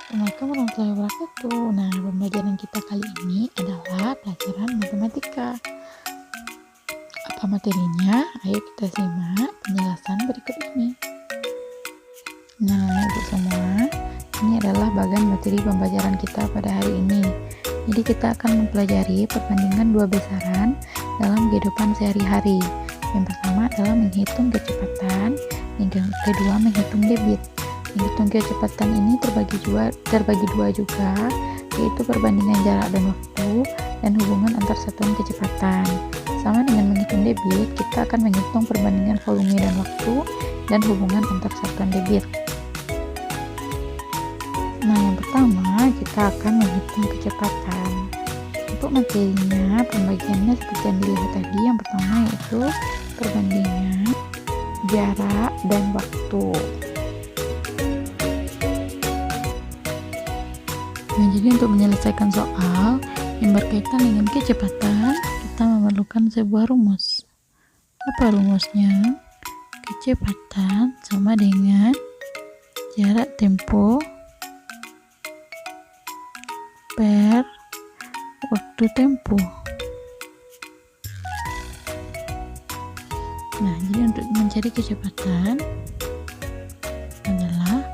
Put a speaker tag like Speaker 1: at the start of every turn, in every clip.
Speaker 1: Assalamualaikum warahmatullahi wabarakatuh. Nah, pembelajaran kita kali ini adalah pelajaran matematika. Apa materinya? Ayo kita simak penjelasan berikut ini. Nah, Ibu semua, ini adalah bagian materi pembelajaran kita pada hari ini. Jadi kita akan mempelajari perbandingan dua besaran dalam kehidupan sehari-hari. Yang pertama adalah menghitung kecepatan, yang kedua menghitung debit. Menghitung kecepatan ini terbagi dua juga, yaitu perbandingan jarak dan waktu dan hubungan antar satuan kecepatan. Sama dengan menghitung debit, kita akan menghitung perbandingan volume dan waktu dan hubungan antar satuan debit. Nah, yang pertama kita akan menghitung kecepatan. Untuk materinya, pembagiannya seperti yang dilihat tadi. Yang pertama yaitu perbandingan jarak dan waktu. Nah, jadi untuk menyelesaikan soal yang berkaitan dengan kecepatan, kita memerlukan sebuah rumus. Apa rumusnya? Kecepatan sama dengan jarak tempo per waktu tempuh. Nah, jadi untuk mencari kecepatan adalah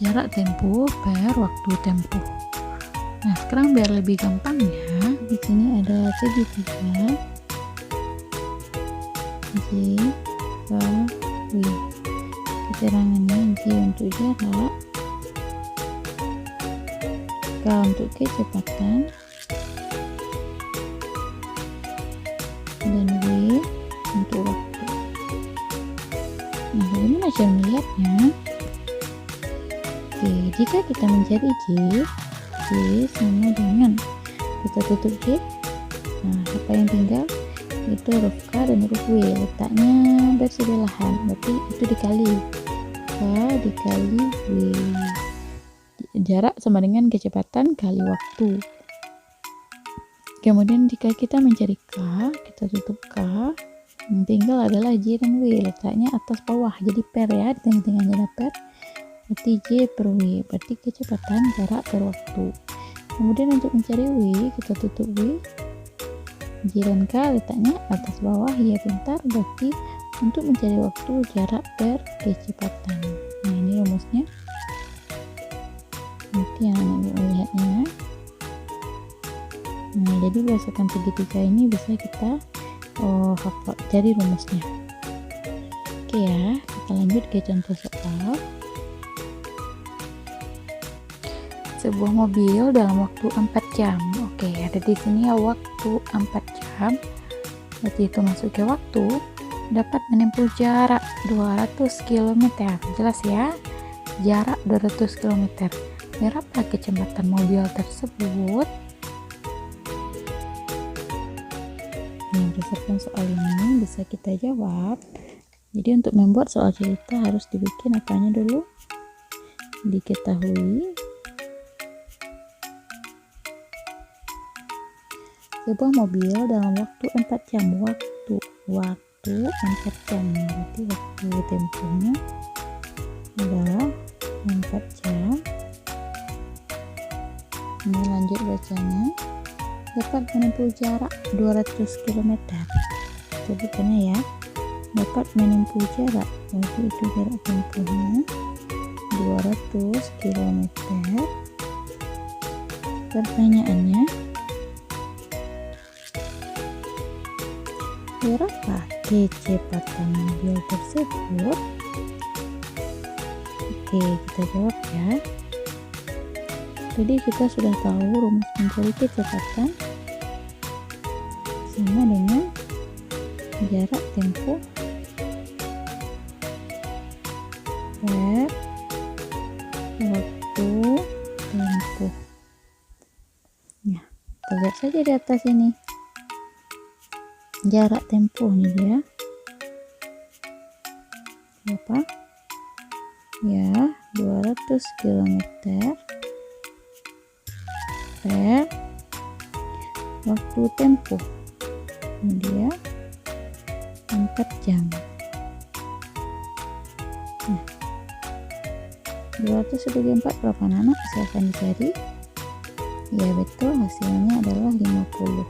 Speaker 1: jarak tempuh per waktu tempuh. Nah, sekarang biar lebih gampang ya, di sini ada segitiga J, K, W. Keterangannya J untuk jarak, K untuk kecepatan, dan W untuk waktu. Nah, bagaimana cara melihatnya? Oke, jika kita mencari J sama dengan kita tutup J. Nah, apa yang tinggal itu huruf K dan huruf W, letaknya bersebelahan, berarti itu dikali K dikali W. Jarak sama dengan kecepatan kali waktu. Kemudian jika kita mencari K, kita tutup K, yang tinggal adalah J dan W, letaknya atas bawah, jadi per ya, di tengah-tengahnya ada per, berarti J per W, berarti kecepatan jarak per waktu. Kemudian untuk mencari W, kita tutup W, J dan K letaknya atas bawah, ya pintar, berarti untuk mencari waktu jarak per kecepatan. Nah, ini rumusnya. Nanti yang melihatnya. Nah, jadi berdasarkan segitiga ini bisa kita hafal cari rumusnya. Oke ya, kita lanjut ke contoh soal. Sebuah mobil dalam waktu 4 jam. Oke, ada di sini ya waktu 4 jam. Berarti itu masuk ke waktu dapat menempuh jarak 200 km. Jelas ya? Jarak 200 km. Berapa kecepatan mobil tersebut? Nah, berdasarkan soal ini bisa kita jawab. Jadi untuk membuat soal cerita harus dibikin apanya dulu? Diketahui sebuah mobil dalam waktu 4 jam. Waktu 4 jam, berarti waktu tempuhnya adalah 4 jam. Ini lanjut bacanya. Dapat menempuh jarak 200 km. Sebutannya ya, dapat menempuh jarak, berarti itu jarak tempuhnya 200 km. Pertanyaannya, berapa kecepatan mobil tersebut? Oke, kita jawab ya. Jadi kita sudah tahu rumus mencari kecepatan sama dengan jarak tempuh per waktu tempuh. Ya, kita lihat saja di atas ini. Jarak tempuhnya dia berapa? Ya, 200 km per waktu tempuh dia 4 jam. Nah, 200 dibagi 4 berapa anak? Silahkan dicari. Ya betul, hasilnya adalah 50.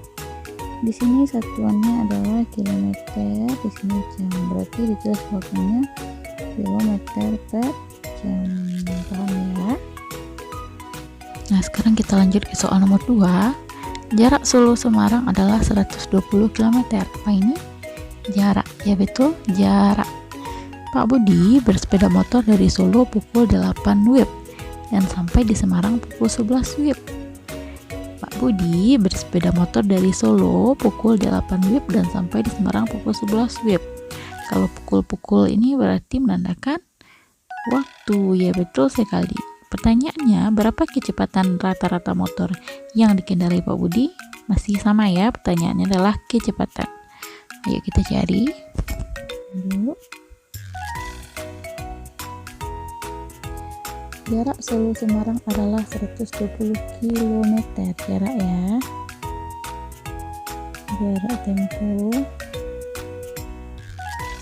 Speaker 1: Di sini satuannya adalah kilometer, di sini jam. Berarti ditulis waktunya kilometer per jam. Paham ya? Nah, sekarang kita lanjut ke soal nomor 2. Jarak Solo Semarang adalah 120 km. Apa ini? Jarak. Ya betul, jarak. Pak Budi bersepeda motor dari Solo pukul 8 WIB dan sampai di Semarang pukul 11 WIB. Pak Budi bersepeda motor dari Solo pukul 8 WIB dan sampai di Semarang pukul 11 WIB. Kalau pukul-pukul ini berarti menandakan waktu. Ya betul sekali. Pertanyaannya, berapa kecepatan rata-rata motor yang dikendarai Pak Budi? Masih sama ya, pertanyaannya adalah kecepatan. Ayo kita cari dulu. Jarak Solo Semarang adalah 120 km. Jarak ya. Jarak tempuh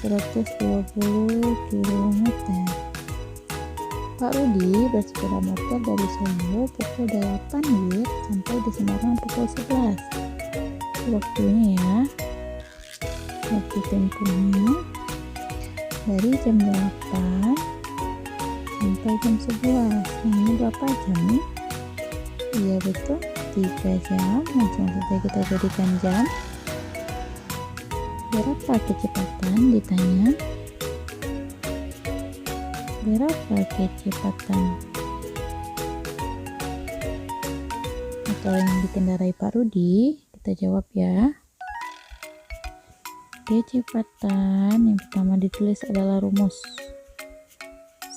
Speaker 1: 120 km. Pak Rudi bersepeda motor dari Solo pukul 8 WIB sampai di Semarang pukul 11. Waktunya ya. Waktu tempuhnya dari jam 8 sampai jam 11. Ini berapa jam nih? Iya betul, 3 jam. Langsung saja kita jadikan jam. Berapa kecepatan ditanya? Berapa kecepatan motor yang dikendarai Pak Rudi? Kita jawab ya. Kecepatan yang pertama ditulis adalah rumus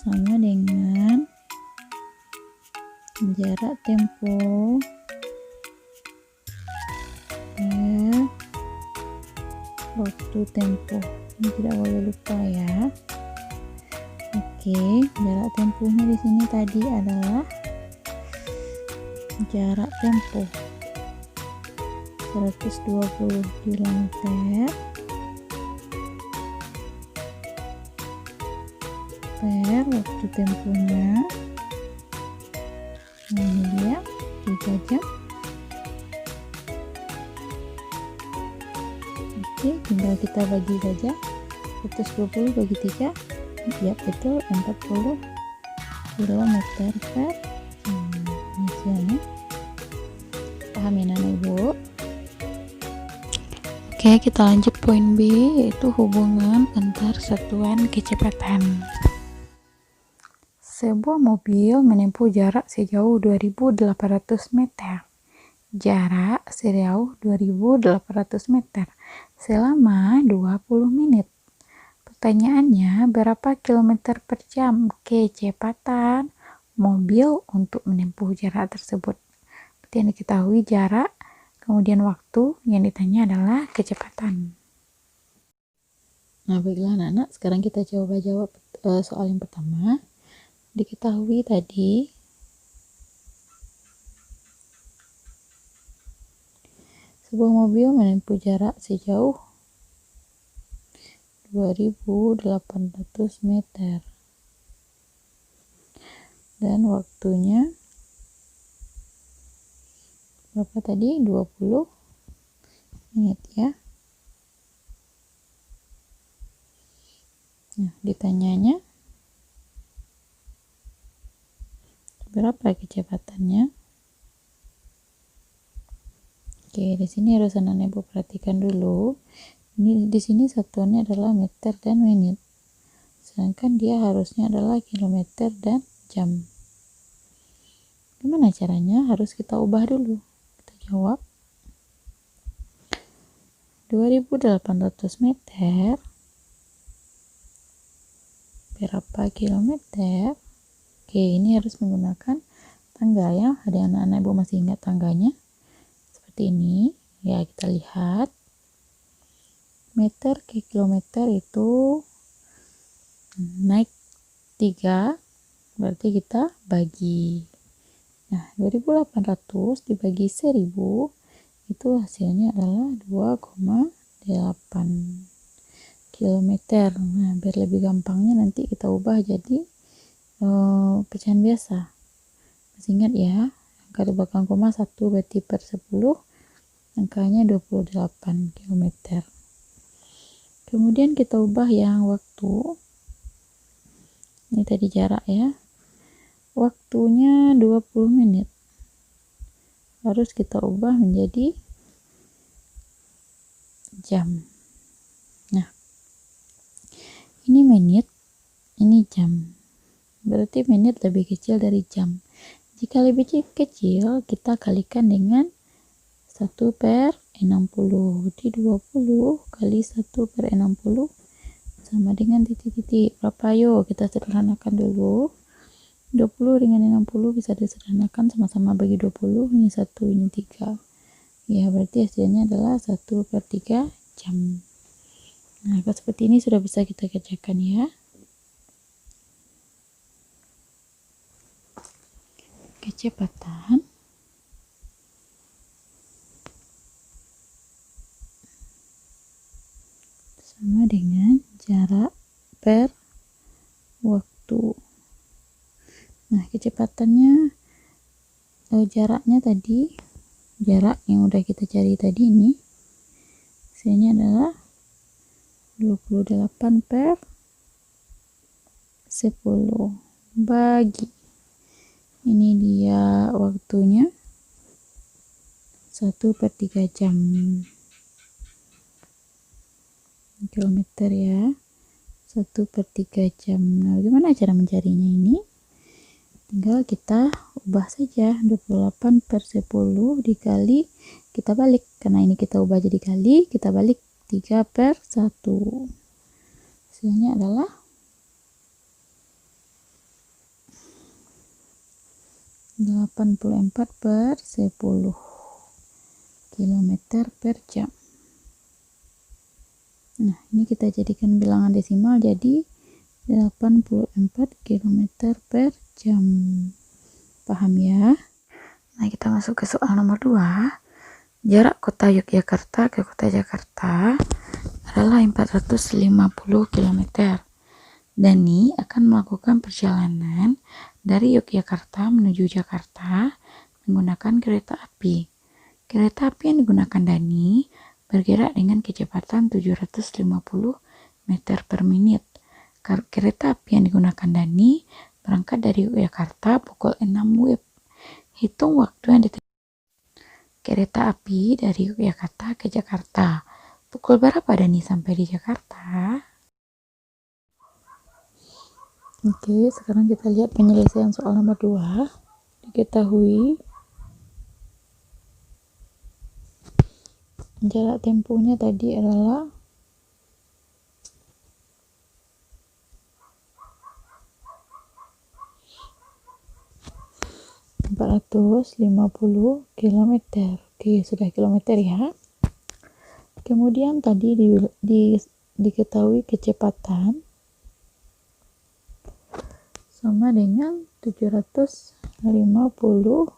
Speaker 1: sama dengan jarak tempuh per waktu tempuh. Ini tidak boleh lupa ya. Oke, jarak tempuhnya di sini tadi adalah jarak tempuh 120 km per waktu tempuhnya. Nah, ini dia 3 jam. Oke, tinggal kita bagi saja. 120 bagi 3. Ya betul, 40 km per jam. Hasilnya paham ya Nana Ibu? Oke, kita lanjut poin B, yaitu hubungan antar satuan kecepatan. Sebuah mobil menempuh jarak sejauh 2.800 meter. Jarak sejauh 2.800 meter selama 20 menit. Pertanyaannya, berapa kilometer per jam kecepatan mobil untuk menempuh jarak tersebut? Seperti yang diketahui, jarak, kemudian waktu, yang ditanya adalah kecepatan. Nah, baiklah anak-anak, sekarang kita coba jawab soal yang pertama. Diketahui tadi sebuah mobil menempuh jarak sejauh 2.800 meter dan waktunya berapa tadi? 20 menit ya. Nah, ditanyanya berapa kecepatannya? Oke, di sini harus anak-anak Ibu perhatikan dulu. Ini di sini satuannya adalah meter dan menit. Sedangkan dia harusnya adalah kilometer dan jam. Gimana caranya? Harus kita ubah dulu. Kita jawab. 2.800 meter berapa kilometer? Oke, ini harus menggunakan tangga ya. Ada anak-anak Ibu masih ingat tangganya? Seperti ini. Ya, kita lihat. Meter ke kilometer itu naik 3, berarti kita bagi. Nah, 2.800 dibagi 1.000 itu hasilnya adalah 2,8 km. Nah, biar lebih gampangnya nanti kita ubah jadi pecahan biasa. Masih ingat ya, angka di belakang koma 1 berarti per 10, angkanya 28 km. Kemudian kita ubah yang waktu. Ini tadi jarak ya. Waktunya 20 menit. Harus kita ubah menjadi jam. Nah, ini menit, ini jam. Berarti menit lebih kecil dari jam. Jika lebih kecil, kita kalikan dengan 1/60. Jadi 20 kali 1/60 sama dengan titik-titik. Berapa? Yuk kita sederhanakan dulu. 20 dengan 60 bisa disederhanakan, sama-sama bagi 20. Ini 1, ini 3. Ya, berarti hasilnya adalah 1/3 jam. Nah, kalau seperti ini sudah bisa kita kerjakan ya. Kecepatan sama dengan jarak per waktu. Nah, kecepatannya, jaraknya tadi, jarak yang udah kita cari tadi ini, hasilnya adalah 28/10 bagi, ini dia waktunya, 1/3 jam. Kilometer ya, 1/3 jam. Nah, bagaimana cara mencarinya ini? Tinggal kita ubah saja 28/10 dikali, kita balik, karena ini kita ubah jadi kali, kita balik 3/1. Hasilnya adalah 84/10 km per jam. Nah, ini kita jadikan bilangan desimal jadi 84 km per jam. Paham ya? Nah, kita masuk ke soal nomor 2. Jarak kota Yogyakarta ke kota Jakarta adalah 450 km. Dani akan melakukan perjalanan dari Yogyakarta menuju Jakarta menggunakan kereta api. Kereta api yang digunakan Dani bergerak dengan kecepatan 750 meter per menit. Kereta api yang digunakan Dani berangkat dari Yogyakarta pukul 6 WIB. Hitung waktu yang ditempuh kereta api dari Yogyakarta ke Jakarta. Pukul berapa Dani sampai di Jakarta? Oke, sekarang kita lihat penyelesaian soal nomor 2. Diketahui jarak tempuhnya tadi adalah 450 km. Oke, sudah kilometer ya. Kemudian tadi diketahui kecepatan sama dengan 750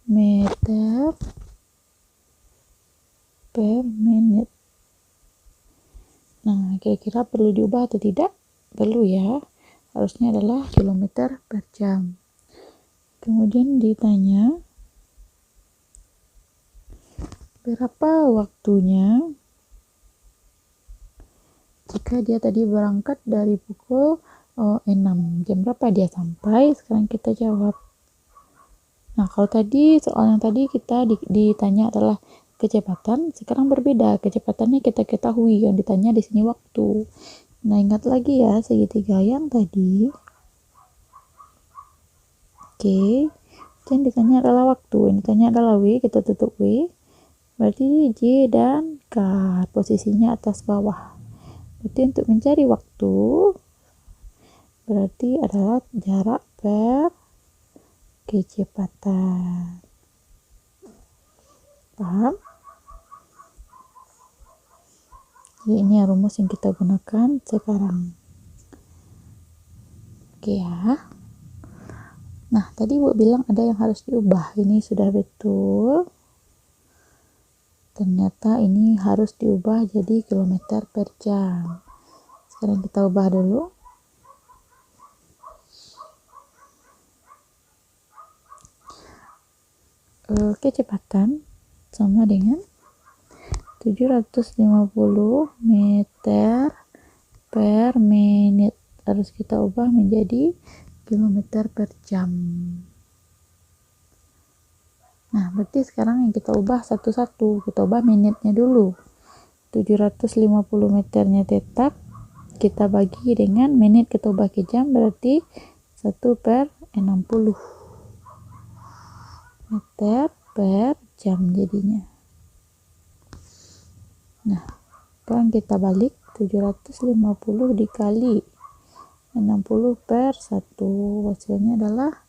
Speaker 1: meter per menit. Nah, kira-kira perlu diubah atau tidak? Perlu ya. Harusnya adalah kilometer per jam. Kemudian ditanya berapa waktunya jika dia tadi berangkat dari pukul 6. Jam berapa dia sampai? Sekarang kita jawab. Nah, kalau tadi soal yang tadi kita ditanya adalah kecepatan, sekarang berbeda. Kecepatannya kita ketahui, yang ditanya di sini waktu. Nah, ingat lagi ya segitiga yang tadi. Oke, yang ditanya adalah waktu, yang ditanya adalah W, kita tutup W. Berarti J dan K posisinya atas bawah. Berarti untuk mencari waktu berarti adalah jarak per kecepatan. Paham? Jadi ini rumus yang kita gunakan sekarang. Oke ya. Nah, tadi Bu bilang ada yang harus diubah. Ini sudah betul. Ternyata ini harus diubah jadi kilometer per jam. Sekarang kita ubah dulu. kecepatan sama dengan 750 meter per menit. Harus kita ubah menjadi kilometer per jam. Nah, berarti sekarang yang kita ubah satu-satu. Kita ubah menitnya dulu. 750 meternya tetap kita bagi dengan menit, kita ubah ke jam, berarti 1 per 60 meter per jam jadinya. Nah, sekarang kita balik 750 dikali 60 per 1, hasilnya adalah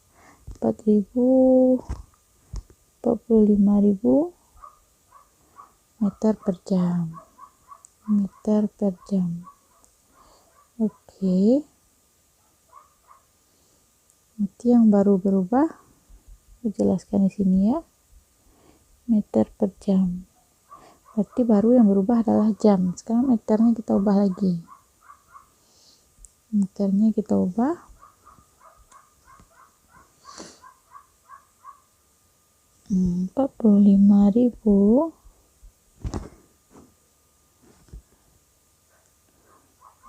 Speaker 1: 45.000 meter per jam. Oke. Nanti yang baru berubah, aku jelaskan di sini ya. Meter per jam. Berarti baru yang berubah adalah jam. Sekarang meternya kita ubah lagi. Meternya kita ubah. Hmm, 45.000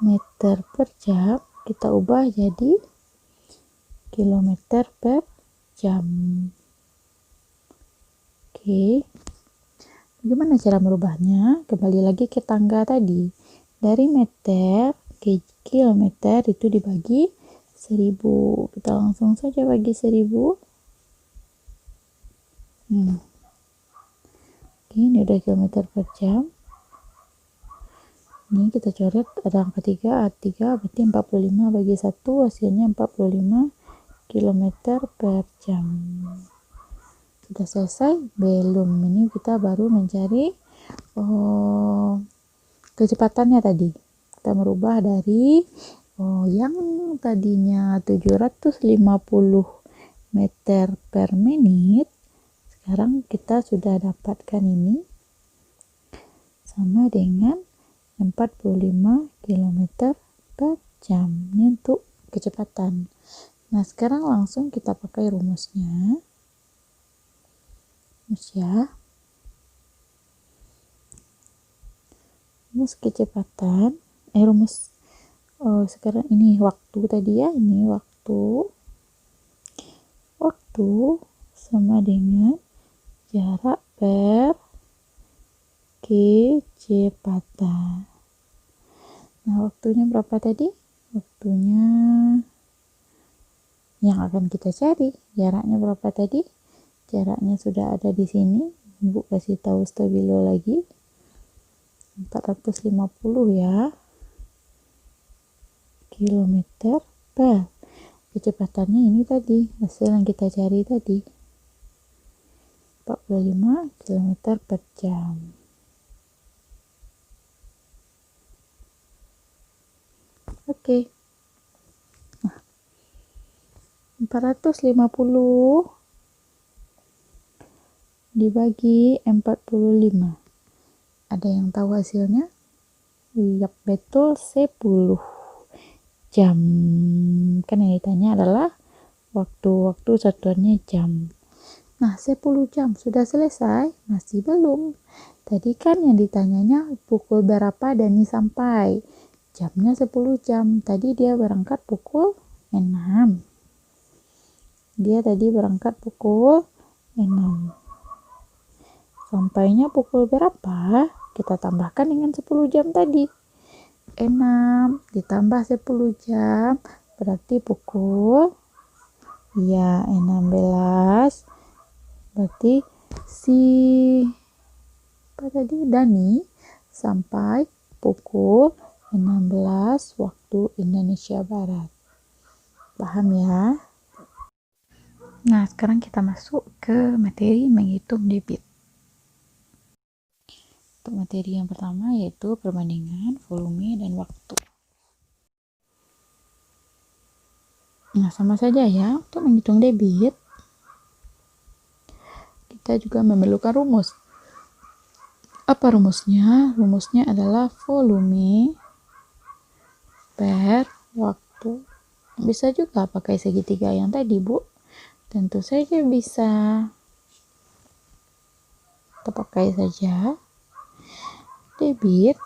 Speaker 1: meter per jam kita ubah jadi kilometer per jam. Oke. Bagaimana cara merubahnya? Kembali lagi ke tangga tadi. Dari meter ke kilometer itu dibagi 1000. Kita langsung saja bagi 1000. Oke, ini udah kilometer per jam. Ini kita coret ada angka 3, A3 berarti 45 bagi 1, hasilnya 45 km per jam. Sudah selesai? Belum. Ini kita baru mencari kecepatannya tadi. Kita merubah dari yang tadinya 750 meter per menit, sekarang kita sudah dapatkan ini sama dengan 45 km per jam. Ini untuk kecepatan. Nah, sekarang langsung kita pakai rumusnya. Rumus kecepatan, sekarang ini waktu tadi ya, ini waktu sama dengan jarak per kecepatan. Nah, waktunya berapa tadi? Waktunya yang akan kita cari. Jaraknya berapa tadi? Jaraknya sudah ada di sini. Ibu kasih tahu stabilo lagi. 450 ya. Kilometer per. Kecepatannya ini tadi, hasil yang kita cari tadi. 45 km per jam. Oke. Nah, 450 dibagi 45. Ada yang tahu hasilnya? Iya, betul, 10 jam. Kan yang ditanya adalah waktu satuannya jam. Nah, 10 jam sudah selesai? Masih belum. Tadi kan yang ditanyanya pukul berapa Dani sampai? Jamnya 10 jam. Tadi dia berangkat pukul 6. Dia tadi berangkat pukul 6. Sampainya pukul berapa? Kita tambahkan dengan 10 jam tadi. 6 ditambah 10 jam berarti pukul 16. Berarti Dani sampai pukul 16 waktu Indonesia Barat. Paham ya? Nah, sekarang kita masuk ke materi menghitung debit. Untuk materi yang pertama yaitu perbandingan volume dan waktu. Nah, sama saja ya, untuk menghitung debit kita juga memerlukan rumus. Apa rumusnya? Rumusnya adalah volume per waktu. Bisa juga pakai segitiga yang tadi, Bu. Tentu saja bisa. kita pakai saja debit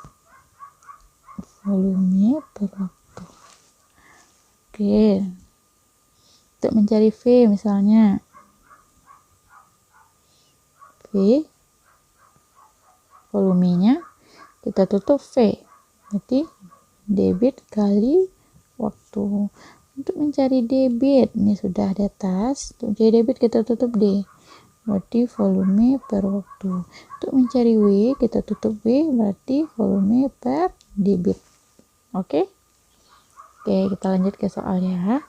Speaker 1: volume per waktu. Oke, untuk mencari V misalnya, V volumenya kita tutup V, berarti debit kali waktu. Untuk mencari debit, ini sudah di atas, untuk mencari debit kita tutup D, berarti volume per waktu. Untuk mencari W, kita tutup W, berarti volume per debit. Oke, kita lanjut ke soal ya.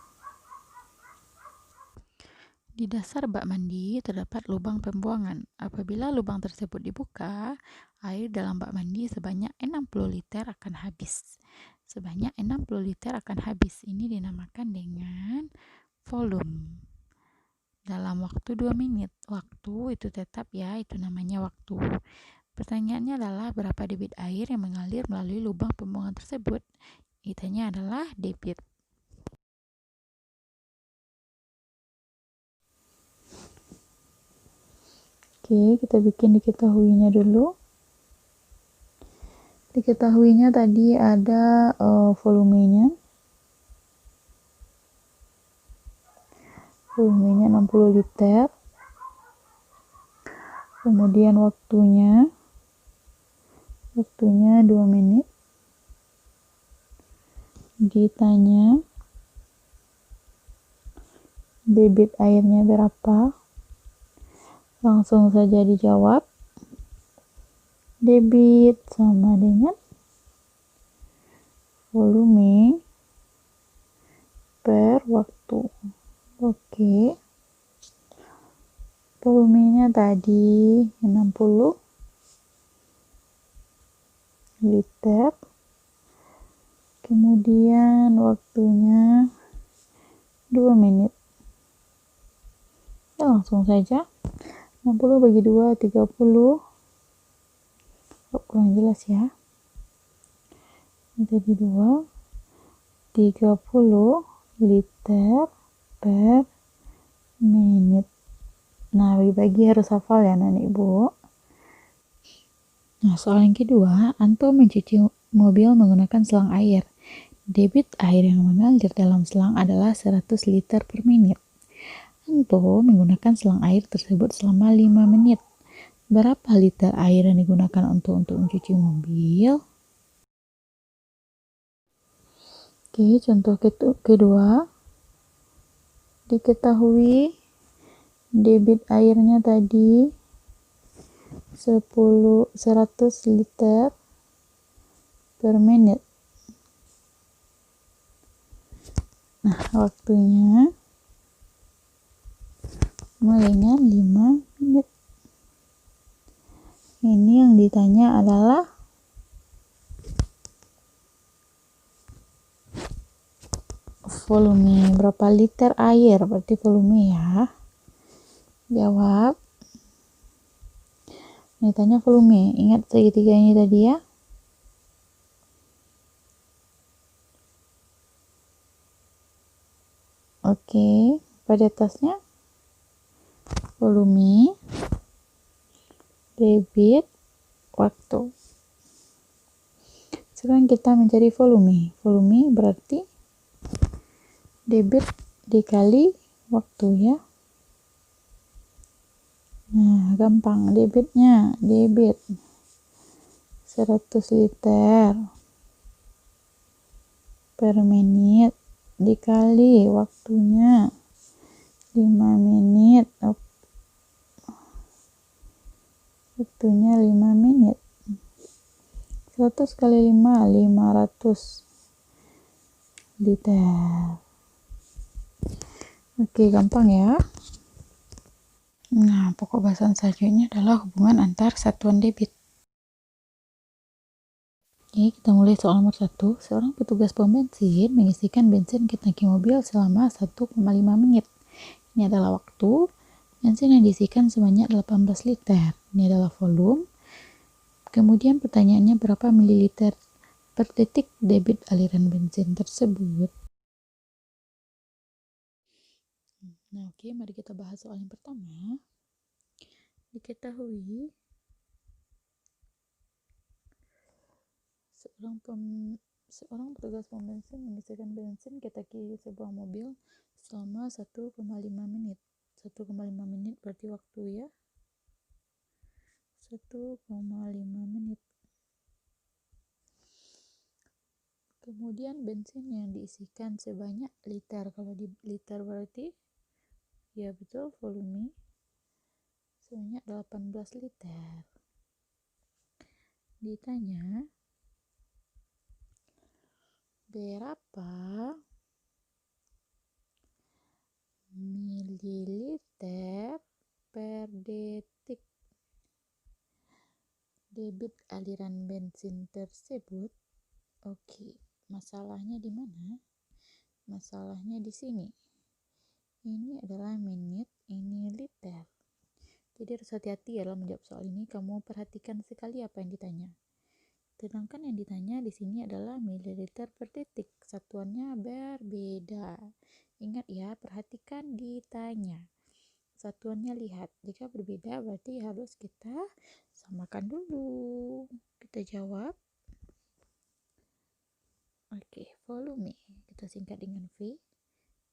Speaker 1: Di dasar bak mandi terdapat lubang pembuangan. Apabila lubang tersebut dibuka, air dalam bak mandi sebanyak 60 liter akan habis. Sebanyak 60 liter akan habis. Ini dinamakan dengan volume. Dalam waktu 2 menit. Waktu itu tetap ya, itu namanya waktu. Pertanyaannya adalah berapa debit air yang mengalir melalui lubang pembuangan tersebut? Itanya adalah debit. Oke, kita bikin diketahuinya dulu. Diketahuinya tadi ada volumenya. Volumenya 60 liter. Kemudian waktunya 2 menit. Ditanya debit airnya berapa? Langsung saja dijawab. Debit sama dengan volume per waktu. Oke. Volumenya tadi 60 liter. Kemudian waktunya 2 menit. Ya, langsung saja. 60 bagi 2, 30. Kurang jelas ya. Ini tadi 2. 30 liter per menit. Nah, bagi harus hafal ya anak ibu. Nah, soal yang kedua, Anto mencuci mobil menggunakan selang air. Debit air yang mengalir dalam selang adalah 100 liter per menit. Anto menggunakan selang air tersebut selama 5 menit. Berapa liter air yang digunakan untuk mencuci mobil? Oke, contoh kedua. Diketahui debit airnya tadi 100 liter per menit. Nah, waktunya dengan 5 menit. Ini yang ditanya adalah volume, berapa liter air, berarti volume ya. Jawab. Ini tanya volume, ingat segitiga ini tadi ya. Oke, pada atasnya volume, debit, waktu. Sekarang kita mencari volume. Volume berarti debit dikali waktu ya. Nah, gampang. Debitnya, debit 100 liter per menit dikali waktunya 5 menit. Waktunya 5 menit. 100 kali 5, 500 liter. Oke, gampang ya. Nah, pokok bahasan selanjutnya adalah hubungan antar satuan debit. Oke, kita mulai soal nomor 1. Seorang petugas pom bensin mengisikan bensin ke tangki mobil selama 1,5 menit. Ini adalah waktu. Bensin yang diisikan sebanyak 18 liter. Ini adalah volume. Kemudian pertanyaannya berapa mililiter per detik debit aliran bensin tersebut. Nah, oke, mari kita bahas soal yang pertama. Diketahui Seorang petugas pom bensin mengisikan bensin ke tangki sebuah mobil selama 1,5 menit. 1,5 menit berarti waktu ya. 1,5 menit. Kemudian bensin yang diisikan sebanyak liter. Kalau di liter berarti ya betul, volume sebanyak 18 liter. Ditanya berapa mililiter per detik debit aliran bensin tersebut. Oke, masalahnya di mana? Masalahnya di sini. Ini adalah menit, ini liter. Jadi harus hati-hati ya dalam menjawab soal ini. Kamu perhatikan sekali apa yang ditanya. Sedangkan yang ditanya di sini adalah mililiter per detik. Satuannya berbeda. Ingat ya, perhatikan ditanya. Satuannya lihat. Jika berbeda berarti harus kita samakan dulu. Kita jawab. Oke, volume. Kita singkat dengan V.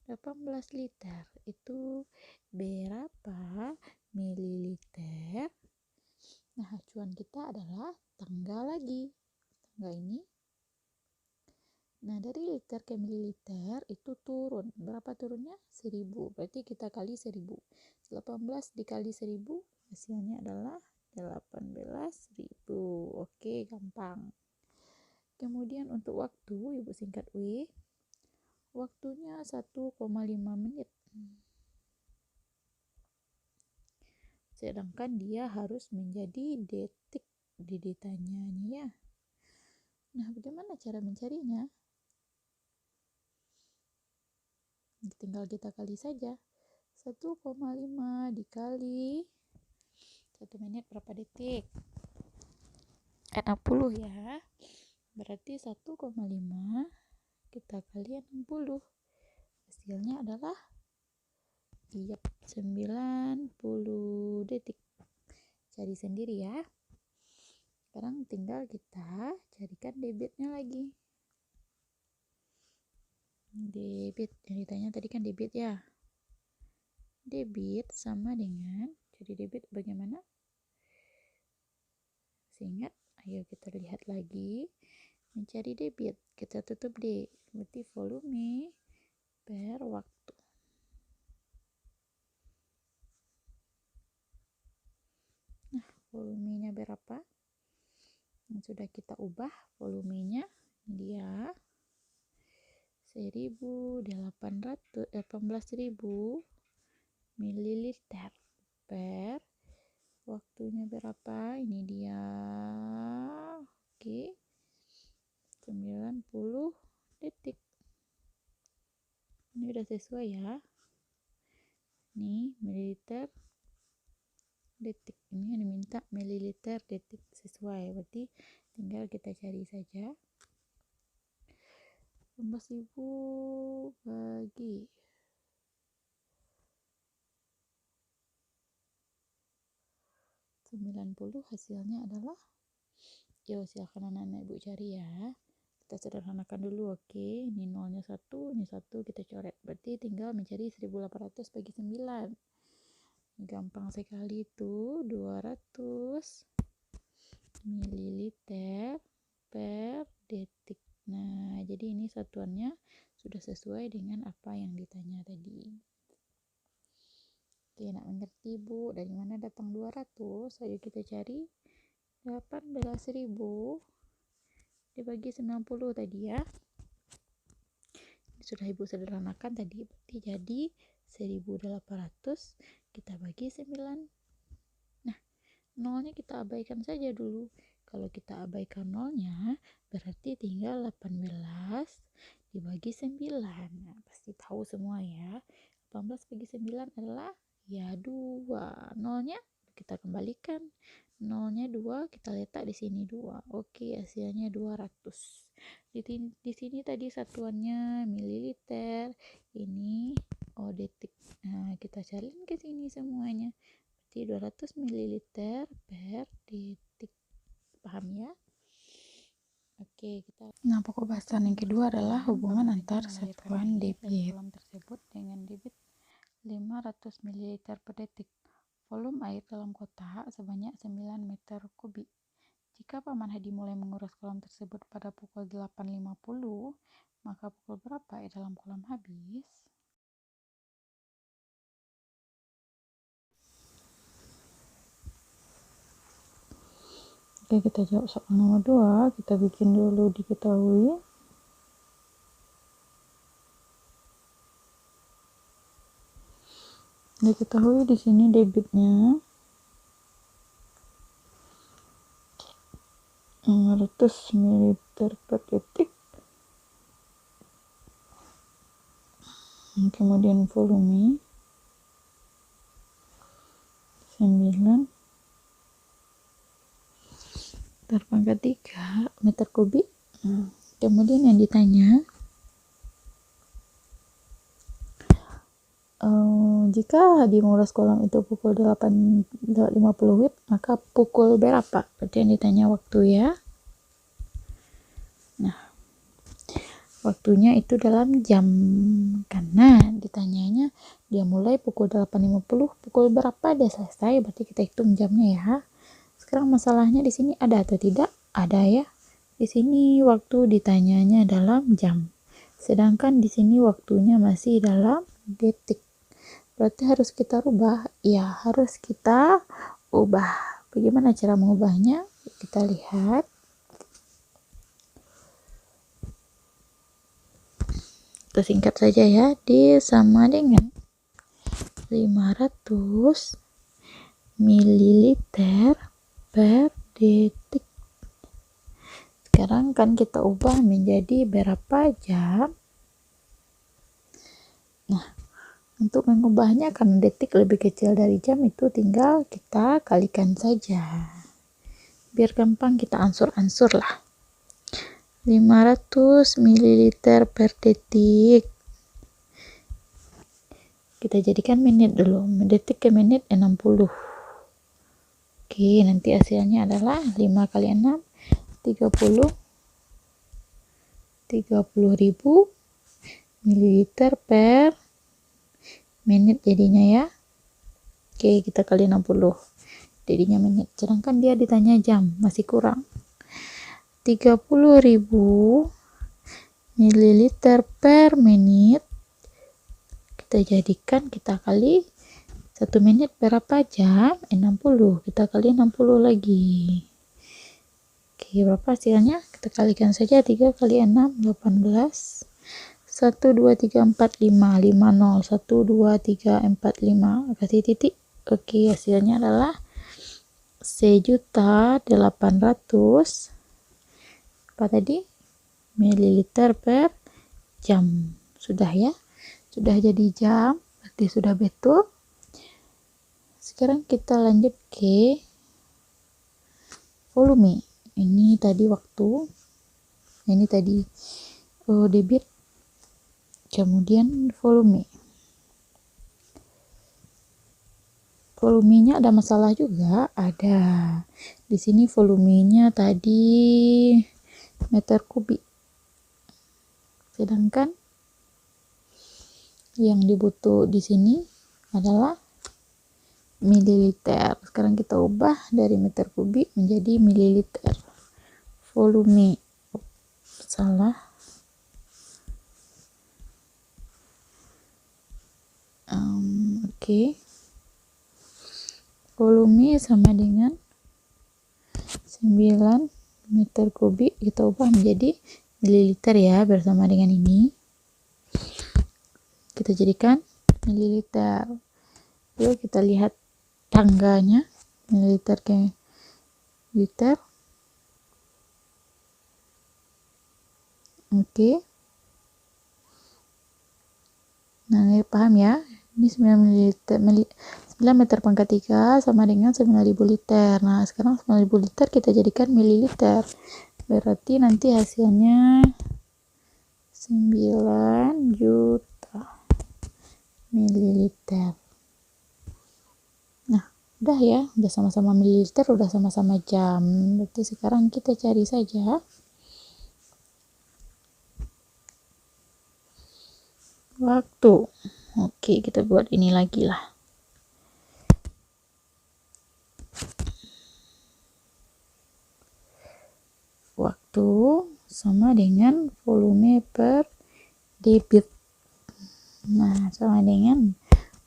Speaker 1: 18 liter. Itu berapa mililiter? Nah, acuan kita adalah tanggal lagi. Tanggal ini. Nah, dari liter ke mililiter itu turun. Berapa turunnya? 1000. Berarti kita kali 1000. 18 dikali 1000 hasilnya adalah 18.000. Oke, gampang. Kemudian untuk waktu, Ibu singkat W. Waktunya 1,5 menit. Sedangkan dia harus menjadi detik ditanyanya ya. Nah, bagaimana cara mencarinya? Tinggal kita kali saja. 1,5 dikali 1 menit berapa detik? 60 ya. Berarti 1,5 kita kali 60. Hasilnya adalah 90 detik. Cari sendiri ya. Sekarang tinggal kita carikan debitnya lagi. Debit yang ditanya tadi kan debit ya. Debit sama dengan, jadi debit bagaimana? Ingat, ayo kita lihat lagi. Mencari debit, kita tutup D. Berarti volume per waktu. Nah, volumenya berapa? Yang sudah kita ubah volumenya dia 18.000 mililiter per waktunya berapa? Ini dia. Oke. 90 detik. Ini udah sesuai ya. Ini mililiter detik. Ini yang diminta mililiter detik, sesuai. Berarti tinggal kita cari saja. 18.000 bagi 90 hasilnya adalah, yuk silahkan anak-anak Ibu cari ya. Kita sederhanakan dulu, oke. Ini nolnya 1, ini 1 kita coret. Berarti tinggal mencari 1800 bagi 9. Gampang sekali itu, 200 mililiter per detik. Nah, jadi ini satuannya sudah sesuai dengan apa yang ditanya tadi. Oke, nak mengerti Bu, dari mana datang 200? Ayo kita cari 18.000 dibagi 90 tadi ya. Sudah Ibu sederhanakan tadi, berarti jadi 1800 kita bagi 9. Nah, nolnya kita abaikan saja dulu. Kalau kita abaikan nolnya, berarti tinggal 18 dibagi 9. Nah, pasti tahu semua ya. 18 bagi 9 adalah ya 2. Nolnya kita kembalikan. Nolnya 2, kita letak di sini 2. Oke, hasilnya 200. Di sini tadi satuannya mililiter. Ini detik. Nah, kita cariin ke sini semuanya. Berarti 200 mililiter per detik. Paham ya? Nah, pokok bahasan yang kedua adalah hubungan antar satuan debit.
Speaker 2: Kolam tersebut dengan debit 500 ml per detik. Volume air dalam kotak sebanyak 9 meter kubik. Jika Paman Hadi mulai mengurus kolam tersebut pada pukul 8.50, maka pukul berapa air dalam kolam habis?
Speaker 1: Oke, kita jawab soal nomor 2. Kita bikin dulu diketahui. Diketahui di sini debitnya 500 ml per detik. Kemudian volume 9 terpangkat 3 meter kubik. Kemudian yang ditanya, jika di mengurus kolam itu pukul 8.50 WIB, maka pukul berapa? Berarti yang ditanya waktu ya. Nah, waktunya itu dalam jam, karena ditanyanya dia mulai pukul 8.50, pukul berapa dia selesai, berarti kita hitung jamnya ya. Sekarang masalahnya di sini ada atau tidak? Ada ya. Di sini waktu ditanyanya dalam jam, sedangkan di sini waktunya masih dalam detik. Berarti harus kita rubah. Ya, harus kita ubah. Bagaimana cara mengubahnya? Kita lihat. Kita singkat saja ya. D sama dengan 500 ml per detik. Sekarang kan kita ubah menjadi berapa jam. Nah, untuk mengubahnya karena detik lebih kecil dari jam, itu tinggal kita kalikan saja. Biar gampang kita ansur-ansur lah. 500 ml per detik. Kita jadikan menit dulu. Detik ke menit 60. Oke, nanti hasilnya adalah 5 kali 6, 30 ribu mililiter per menit jadinya ya. Oke, kita kali 60 jadinya menit, sedangkan dia ditanya jam, masih kurang. 30.000 mililiter per menit kita jadikan, kita kali 1 menit berapa jam? 60, kita kali 60 lagi. Oke, berapa hasilnya? Kita kalikan saja. 3 kali 6, 18. 1, 2, 3, 4, 5. 5, 0. 1, 2, 3, 4, 5. Kasih titik. Oke, hasilnya adalah 1.800.000 apa tadi? Mililiter per jam. Sudah ya? Sudah jadi jam. Berarti sudah betul. Sekarang kita lanjut ke volume. Ini tadi waktu, ini tadi debit, kemudian volume. Volumenya ada masalah juga, ada. Di sini volumenya tadi meter kubik, sedangkan yang dibutuh di sini adalah mililiter. Sekarang kita ubah dari meter kubik menjadi mililiter. Volume, salah. Oke. Volume sama dengan 9 meter kubik, kita ubah menjadi mililiter ya, bersama dengan ini. Kita jadikan mililiter. Yuk kita lihat tangganya, mililiter ke liter. Oke. Nah, ini paham ya? Ini 9 meter pangkat 3 sama dengan 9.000 liter. Nah, sekarang 9.000 liter kita jadikan mililiter. Berarti nanti hasilnya 9 juta mililiter. Nah, udah ya, udah sama-sama mililiter, udah sama-sama jam. Berarti sekarang kita cari saja waktu. Oke, kita buat ini lagi lah. Waktu sama dengan volume per debit. Nah, sama dengan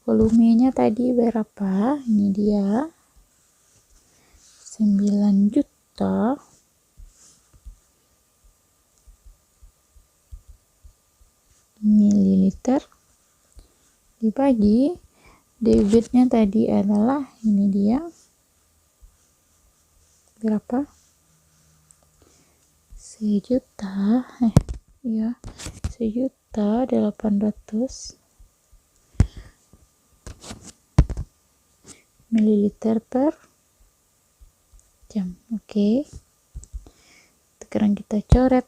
Speaker 1: volumenya tadi berapa? Ini dia 9 juta mililiter dibagi debitnya tadi adalah ini dia berapa? Sejuta 800 mililiter per jam. Oke. Sekarang kita coret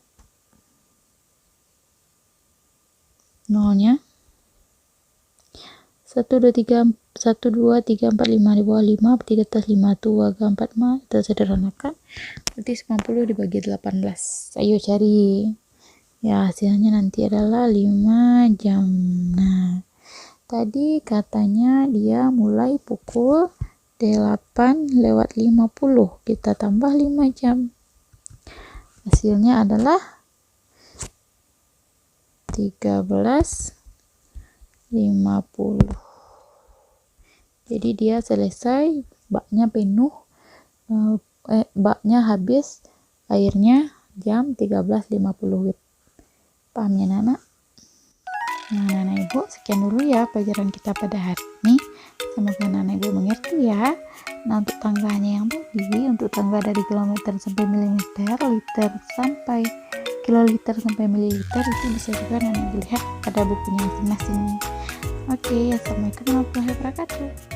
Speaker 1: nolnya. 1 2 3 1 2 3 4 5 di bawah 5 3 atas 5 2 4 5 kita sederhanakan berarti 90 dibagi 18. Ayo cari ya, hasilnya nanti adalah 5 jam. Nah, tadi katanya dia mulai pukul 8:50, kita tambah 5 jam, hasilnya adalah 13:50. Jadi dia selesai, baknya penuh, baknya habis airnya jam 13:50 WIB. Paham ya Nana? Nah, Nana Ibu, sekian dulu ya pelajaran kita pada hari ini. Semoga Nana Ibu mengerti ya. Nah, untuk tangganya yang tadi, untuk tangga dari kilometer sampai milimeter, liter sampai kiloliter sampai mililiter, itu bisa juga Nana Ibu lihat pada bukunya masing-masing. Oke, assalamualaikum warahmatullahi wabarakatuh.